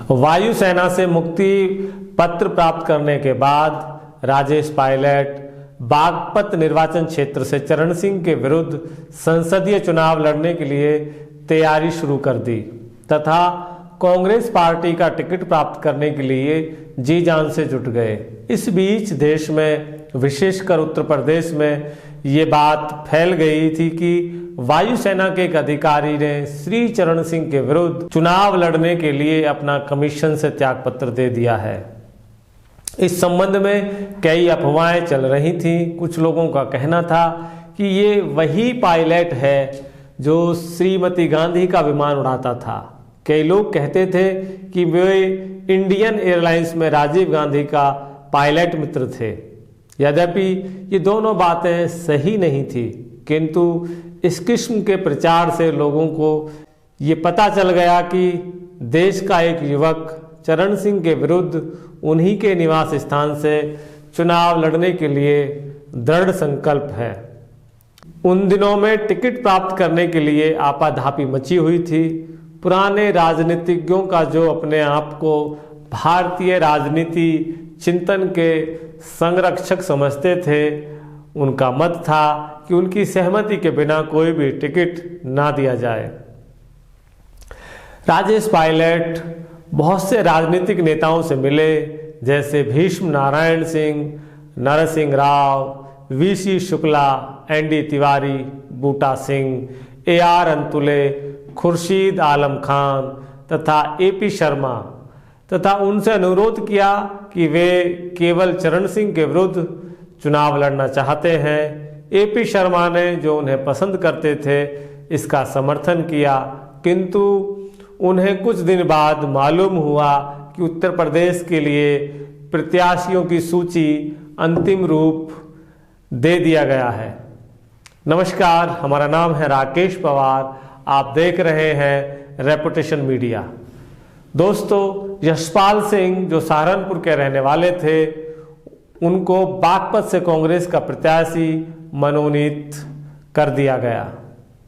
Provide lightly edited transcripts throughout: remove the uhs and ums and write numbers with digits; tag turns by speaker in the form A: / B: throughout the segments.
A: वायुसेना से मुक्ति पत्र प्राप्त करने के बाद राजेश पायलट बागपत निर्वाचन क्षेत्र से चरण सिंह के विरुद्ध संसदीय चुनाव लड़ने के लिए तैयारी शुरू कर दी तथा कांग्रेस पार्टी का टिकट प्राप्त करने के लिए जी जान से जुट गए। इस बीच देश में, विशेषकर उत्तर प्रदेश में ये बात फैल गई थी कि वायुसेना के एक अधिकारी ने श्री चरण सिंह के विरुद्ध चुनाव लड़ने के लिए अपना कमीशन से त्यागपत्र दे दिया है। इस संबंध में कई अफवाहें चल रही थी। कुछ लोगों का कहना था कि ये वही पायलट है जो श्रीमती गांधी का विमान उड़ाता था। कई लोग कहते थे कि वे इंडियन एयरलाइंस में राजीव गांधी का पायलट मित्र थे। यद्यपि ये दोनों बातें सही नहीं थी, किंतु इस किस्म के प्रचार से लोगों को ये पता चल गया कि देश का एक युवक चरण सिंह के विरुद्ध उन्हीं के निवास स्थान से चुनाव लड़ने के लिए दृढ़ संकल्प है। उन दिनों में टिकट प्राप्त करने के लिए आपाधापी मची हुई थी। पुराने राजनीतिज्ञों का, जो अपने आप को भारतीय राजनीति चिंतन के संरक्षक समझते थे, उनका मत था कि उनकी सहमति के बिना कोई भी टिकट ना दिया जाए। राजेश पायलट बहुत से राजनीतिक नेताओं से मिले, जैसे भीष्म नारायण सिंह, नरसिंह राव, वीसी शुक्ला, एनडी तिवारी, बूटा सिंह, एआर अंतुले, खुर्शीद आलम खान तथा एपी शर्मा, तथा उनसे अनुरोध किया कि वे केवल चरण सिंह के विरुद्ध चुनाव लड़ना चाहते हैं। एपी शर्मा ने, जो उन्हें पसंद करते थे, इसका समर्थन किया, किंतु उन्हें कुछ दिन बाद मालूम हुआ कि उत्तर प्रदेश के लिए प्रत्याशियों की सूची अंतिम रूप दे दिया गया है। नमस्कार, हमारा नाम है राकेश पवार। आप देख रहे हैं रेपुटेशन मीडिया। दोस्तों, यशपाल सिंह, जो सहारनपुर के रहने वाले थे, उनको बागपत से कांग्रेस का प्रत्याशी मनोनीत कर दिया गया।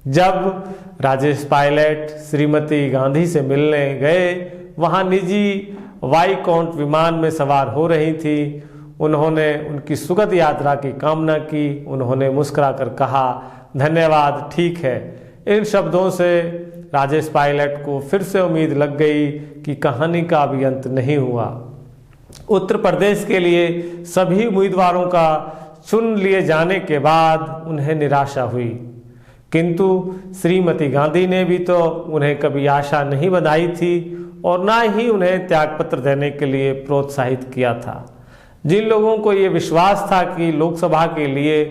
A: जब राजेश पायलट श्रीमती गांधी से मिलने गए, वहां निजी वाईकॉन्ट विमान में सवार हो रही थी। उन्होंने उनकी सुखद यात्रा की कामना की। उन्होंने मुस्कुराकर कहा, धन्यवाद, ठीक है। इन शब्दों से राजेश पायलट को फिर से उम्मीद लग गई कि कहानी का अभी अंत नहीं हुआ। उत्तर प्रदेश के लिए सभी उम्मीदवारों का चुन लिए जाने के बाद उन्हें निराशा हुई, किंतु श्रीमती गांधी ने भी तो उन्हें कभी आशा नहीं बंधाई थी और ना ही उन्हें त्यागपत्र देने के लिए प्रोत्साहित किया था। जिन लोगों को ये विश्वास था कि लोकसभा के लिए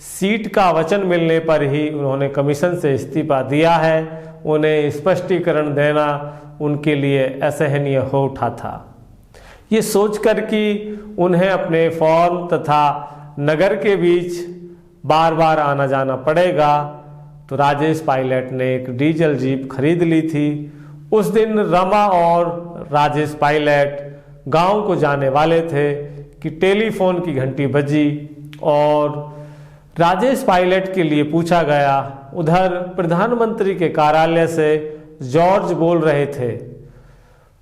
A: सीट का वचन मिलने पर ही उन्होंने कमीशन से इस्तीफा दिया है, उन्हें स्पष्टीकरण देना उनके लिए असहनीय हो उठा था। ये सोचकर कि उन्हें अपने फॉर्म तथा नगर के बीच बार बार आना जाना पड़ेगा, तो राजेश पायलट ने एक डीजल जीप खरीद ली थी। उस दिन रमा और राजेश पायलट गांव को जाने वाले थे कि टेलीफोन की घंटी बजी और राजेश पायलट के लिए पूछा गया। उधर प्रधानमंत्री के कार्यालय से जॉर्ज बोल रहे थे।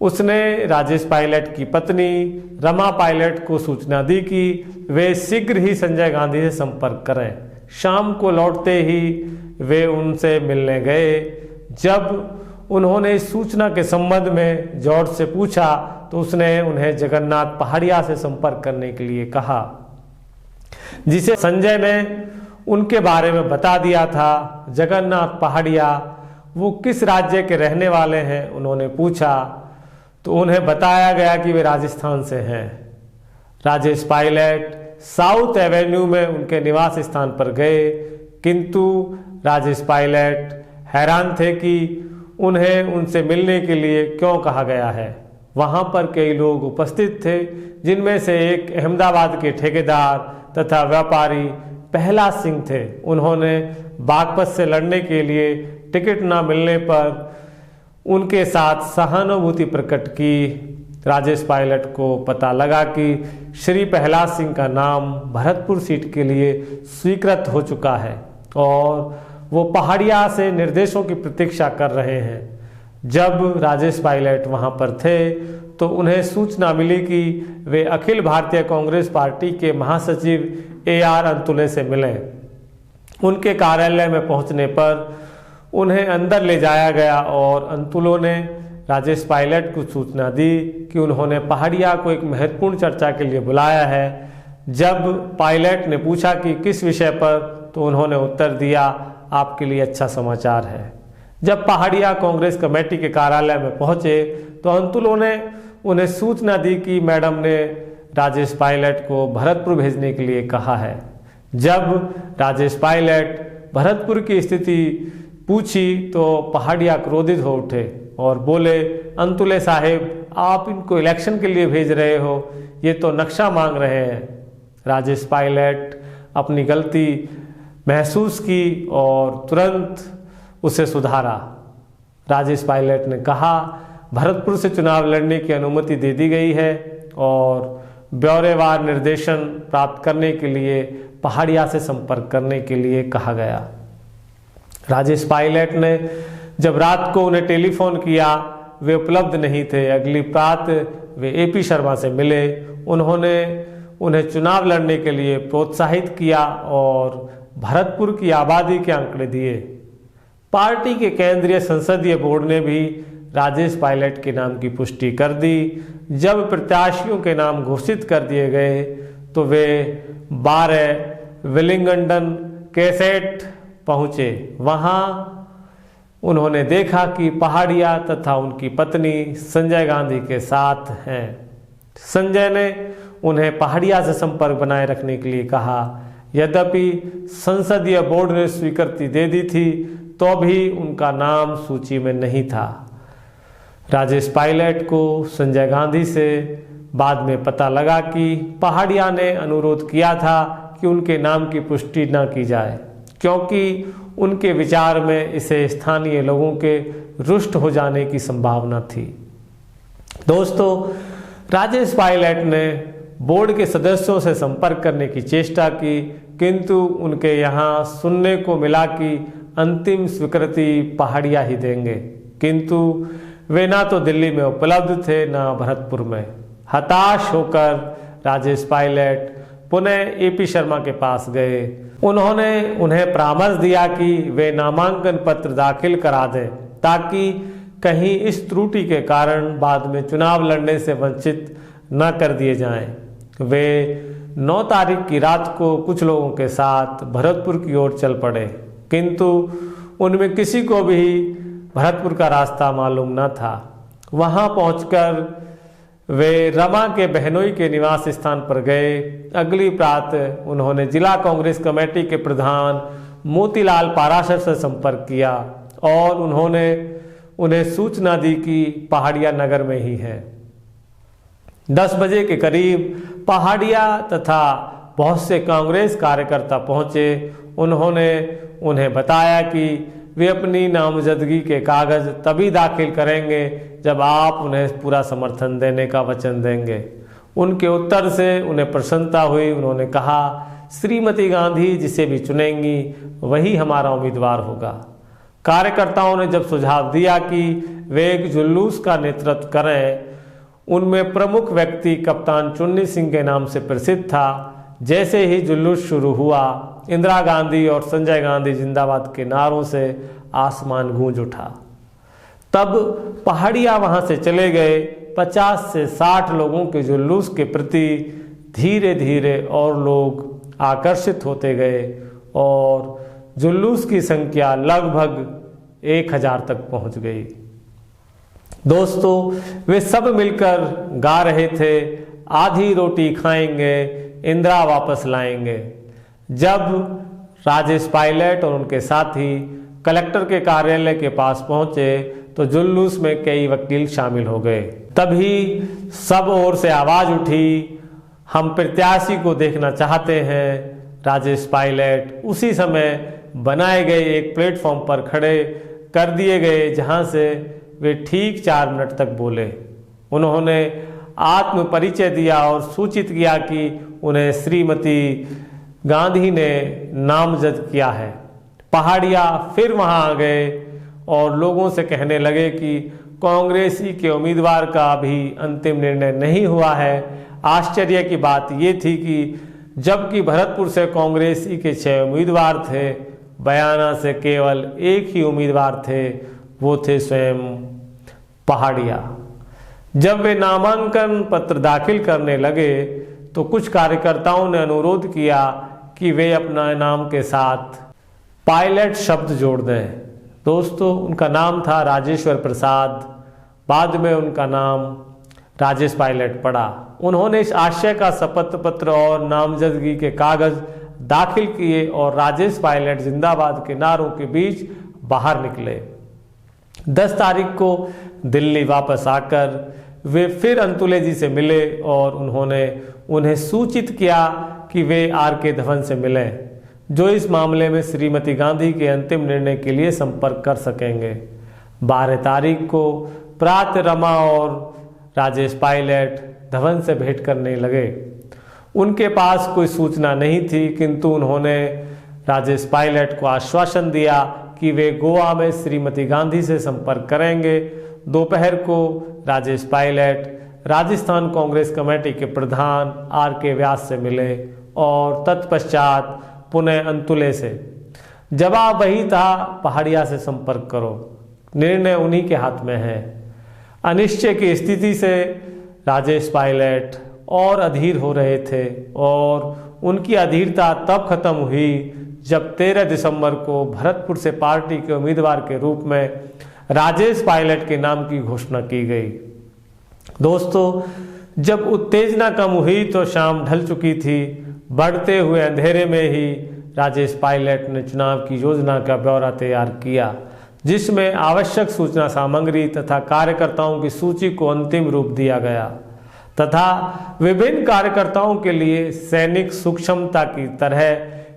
A: उसने राजेश पायलट की पत्नी रमा पायलट को सूचना दी कि वे शीघ्र ही संजय गांधी से संपर्क करें। शाम को लौटते ही वे उनसे मिलने गए। जब उन्होंने इस सूचना के संबंध में जॉर्ज से पूछा, तो उसने उन्हें जगन्नाथ पहाड़िया से संपर्क करने के लिए कहा, जिसे संजय ने उनके बारे में बता दिया था। जगन्नाथ पहाड़िया वो किस राज्य के रहने वाले हैं उन्होंने पूछा, तो उन्हें बताया गया कि वे राजस्थान से हैं। राजेश पायलट साउथ एवेन्यू में उनके निवास स्थान पर गए, किंतु राजेश पायलट हैरान थे कि उन्हें उनसे मिलने के लिए क्यों कहा गया है। वहां पर कई लोग उपस्थित थे, जिनमें से एक अहमदाबाद के ठेकेदार तथा व्यापारी प्रहलाद सिंह थे। उन्होंने बागपत से लड़ने के लिए टिकट न मिलने पर उनके साथ सहानुभूति प्रकट की। राजेश पायलट को पता लगा कि श्री प्रहलाद सिंह का नाम भरतपुर सीट के लिए स्वीकृत हो चुका है और वो पहाड़िया से निर्देशों की प्रतीक्षा कर रहे हैं। जब राजेश पायलट वहां पर थे तो उन्हें सूचना मिली कि वे अखिल भारतीय कांग्रेस पार्टी के महासचिव AR अंतुले से मिले। उनके कार्यालय में पहुंचने पर उन्हें अंदर ले जाया गया और अंतुलों ने राजेश पायलट को सूचना दी कि उन्होंने पहाड़िया को एक महत्वपूर्ण चर्चा के लिए बुलाया है। जब पायलट ने पूछा कि किस विषय पर, तो उन्होंने उत्तर दिया, आपके लिए अच्छा समाचार है। जब पहाड़िया कांग्रेस कमेटी के कार्यालय में पहुंचे तो अंतुलों ने उन्हें सूचना दी कि मैडम ने राजेश पायलट को भरतपुर भेजने के लिए कहा है। जब राजेश पायलट भरतपुर की स्थिति पूछी तो पहाड़िया क्रोधित हो उठे और बोले, अंतुले साहेब, आप इनको इलेक्शन के लिए भेज रहे हो, ये तो नक्शा मांग रहे हैं। राजेश पायलट अपनी गलती महसूस की और तुरंत उसे सुधारा। राजेश पायलट ने कहा, भरतपुर से चुनाव लड़ने की अनुमति दे दी गई है और ब्यौरेवार निर्देशन प्राप्त करने के लिए पहाड़िया से संपर्क करने के लिए कहा गया। राजेश पायलट ने जब रात को उन्हें टेलीफोन किया, वे उपलब्ध नहीं थे। अगली प्रात वे AP शर्मा से मिले। उन्होंने उन्हें चुनाव लड़ने के लिए प्रोत्साहित किया और भरतपुर की आबादी के आंकड़े दिए। पार्टी के केंद्रीय संसदीय बोर्ड ने भी राजेश पायलट के नाम की पुष्टि कर दी। जब प्रत्याशियों के नाम घोषित कर दिए गए तो वे 12 विलिंगडन कैसेट पहुंचे। वहां उन्होंने देखा कि पहाड़िया तथा उनकी पत्नी संजय गांधी के साथ हैं। संजय ने उन्हें पहाड़िया से संपर्क बनाए रखने के लिए कहा। यद्यपि संसदीय बोर्ड ने स्वीकृति दे दी थी तो भी उनका नाम सूची में नहीं था। राजेश पायलट को संजय गांधी से बाद में पता लगा कि पहाड़िया ने अनुरोध किया था कि उनके नाम की पुष्टि न की जाए, क्योंकि उनके विचार में इसे स्थानीय लोगों के रुष्ट हो जाने की संभावना थी। दोस्तों, राजेश पायलट ने बोर्ड के सदस्यों से संपर्क करने की चेष्टा की, किंतु उनके यहाँ सुनने को मिला कि अंतिम स्वीकृति पहाड़िया ही देंगे। किंतु वे ना तो दिल्ली में उपलब्ध थे ना भरतपुर में। हताश होकर राजेश पायलट पुनः AP शर्मा के पास गए। उन्होंने उन्हें परामर्श दिया कि वे नामांकन पत्र दाखिल करा दें ताकि कहीं इस त्रुटि के कारण बाद में चुनाव लड़ने से वंचित न कर दिए जाएं। वे 9 तारीख की रात को कुछ लोगों के साथ भरतपुर की ओर चल पड़े, किंतु उनमें किसी को भी भरतपुर का रास्ता मालूम न था। वहां पहुंचकर वे रमा के बहनोई के निवास स्थान पर गए। अगली प्रात उन्होंने जिला कांग्रेस कमेटी के प्रधान मोतीलाल पाराशर से संपर्क किया और उन्होंने उन्हें सूचना दी कि पहाड़िया नगर में ही है। 10 बजे के करीब पहाड़िया तथा बहुत से कांग्रेस कार्यकर्ता पहुंचे। उन्होंने उन्हें बताया कि वे अपनी नामजदगी के कागज तभी दाखिल करेंगे जब आप उन्हें पूरा समर्थन देने का वचन देंगे। उनके उत्तर से उन्हें प्रसन्नता हुई। उन्होंने कहा, श्रीमती गांधी जिसे भी चुनेंगी वही हमारा उम्मीदवार होगा। कार्यकर्ताओं ने जब सुझाव दिया कि वे एक जुलूस का नेतृत्व करें, उनमें प्रमुख व्यक्ति कप्तान चुन्नी सिंह के नाम से प्रसिद्ध था। जैसे ही जुलूस शुरू हुआ, इंदिरा गांधी और संजय गांधी जिंदाबाद के नारों से आसमान गूंज उठा। तब पहाड़िया वहां से चले गए। 50 से 60 लोगों के जुलूस के प्रति धीरे धीरे और लोग आकर्षित होते गए और जुलूस की संख्या लगभग 1000 तक पहुंच गई। दोस्तों, वे सब मिलकर गा रहे थे, आधी रोटी खाएंगे, इंदिरा वापस लाएंगे। जब राजेश पायलट और उनके साथी कलेक्टर के कार्यालय के पास पहुंचे तो जुलूस में कई वकील शामिल हो गए। तभी सब ओर से आवाज उठी, हम प्रत्याशी को देखना चाहते हैं। राजेश पायलट उसी समय बनाए गए एक प्लेटफॉर्म पर खड़े कर दिए गए, जहां से वे ठीक 4 मिनट तक बोले। उन्होंने आत्म परिचय दिया और सूचित किया कि उन्हें श्रीमती गांधी ने नामजद किया है। पहाड़िया फिर वहां आ गए और लोगों से कहने लगे कि कांग्रेसी के उम्मीदवार का अभी अंतिम निर्णय नहीं हुआ है। आश्चर्य की बात ये थी कि जबकि भरतपुर से कांग्रेसी के 6 उम्मीदवार थे, बयाना से केवल एक ही उम्मीदवार थे, वो थे स्वयं पहाड़िया। जब वे नामांकन पत्र दाखिल करने लगे तो कुछ कार्यकर्ताओं ने अनुरोध किया कि वे अपना नाम के साथ पायलट शब्द जोड़ दें। दोस्तों, उनका नाम था राजेश्वर प्रसाद, बाद में उनका नाम राजेश पायलट पड़ा। उन्होंने इस आशय का शपथ पत्र और नामजदगी के कागज दाखिल किए और राजेश पायलट जिंदाबाद के नारों के बीच बाहर निकले। 10 तारीख को दिल्ली वापस आकर वे फिर अंतुले जी से मिले और उन्होंने उन्हें सूचित किया कि वे आर.के. धवन से मिलें, जो इस मामले में श्रीमती गांधी के अंतिम निर्णय के लिए संपर्क कर सकेंगे। 12 तारीख को प्रातः रमा और राजेश पायलट धवन से भेंट करने लगे। उनके पास कोई सूचना नहीं थी, किंतु उन्होंने राजेश पायलट को आश्वासन दिया कि वे गोवा में श्रीमती गांधी से संपर्क करेंगे। दोपहर को राजेश पायलट राजस्थान कांग्रेस कमेटी के प्रधान आर.के. व्यास से मिले और तत्पश्चात पुनः अंतुले से। जवाब वही था, पहाड़िया से संपर्क करो, निर्णय उन्हीं के हाथ में है। अनिश्चय की स्थिति से राजेश पायलट और अधीर हो रहे थे और उनकी अधीरता तब खत्म हुई जब 13 दिसंबर को भरतपुर से पार्टी के उम्मीदवार के रूप में राजेश पायलट के नाम की घोषणा की गई। दोस्तों, जब उत्तेजना कम हुई तो शाम ढल चुकी थी। बढ़ते हुए अंधेरे में ही राजेश पायलट ने चुनाव की योजना का ब्यौरा तैयार किया, जिसमें आवश्यक सूचना सामग्री तथा कार्यकर्ताओं की सूची को अंतिम रूप दिया गया तथा विभिन्न कार्यकर्ताओं के लिए सैनिक सूक्ष्मता की तरह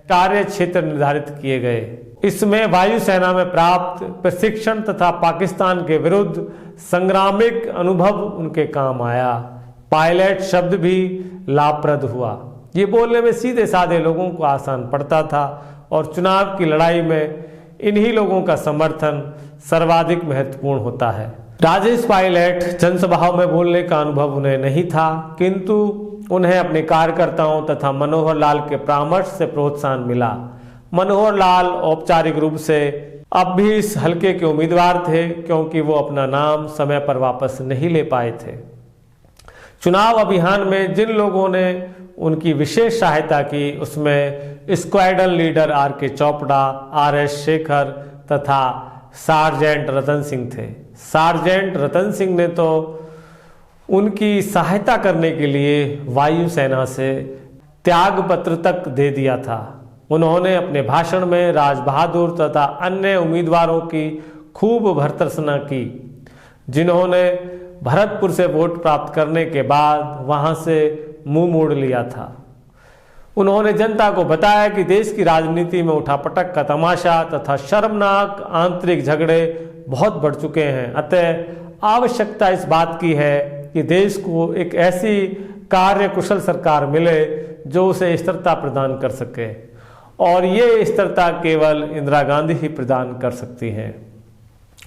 A: कार्य क्षेत्र निर्धारित किए गए। इसमें वायुसेना में प्राप्त प्रशिक्षण तथा पाकिस्तान के विरुद्ध संग्रामिक अनुभव उनके काम आया। पायलट शब्द भी लाभप्रद हुआ। ये बोलने में सीधे साधे लोगों को आसान पड़ता था और चुनाव की लड़ाई में इन्हीं लोगों का समर्थन सर्वाधिक महत्वपूर्ण होता है। राजेश पायलट जनसभाओं में बोलने का अनुभव उन्हें नहीं था, किंतु उन्हें अपने कार्यकर्ताओं तथा मनोहर लाल के परामर्श से प्रोत्साहन मिला। मनोहर लाल औपचारिक रूप से अब भी इस हलके के उम्मीदवार थे, क्योंकि वो अपना नाम समय पर वापस नहीं ले पाए थे। चुनाव अभियान में जिन लोगों ने उनकी विशेष सहायता की, उसमें squadron leader R K. Chopra, R S. Shekhar तथा सार्जेंट रतन सिंह थे। सार्जेंट रतन सिंह ने तो उनकी सहायता करने के लिए वायुसेना से त्याग पत्र तक दे दिया था। उन्होंने अपने भाषण में राज बहादुर तथा अन्य उम्मीदवारों की खूब भर्त्सना की, जिन्होंने भरतपुर से वोट प्राप्त करने के बाद वहां से मुंह मोड़ लिया था। उन्होंने जनता को बताया कि देश की राजनीति में उठापटक का तमाशा तथा शर्मनाक आंतरिक झगड़े बहुत बढ़ चुके हैं, अतः आवश्यकता इस बात की है कि देश को एक ऐसी कार्य कुशल सरकार मिले जो उसे स्थिरता प्रदान कर सके, और ये स्थिरता केवल इंदिरा गांधी ही प्रदान कर सकती हैं।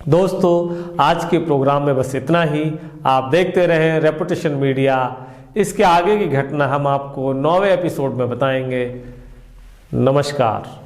A: दोस्तों, आज के प्रोग्राम में बस इतना ही। आप देखते रहें रेपुटेशन मीडिया। इसके आगे की घटना हम आपको 9वें एपिसोड में बताएंगे। नमस्कार।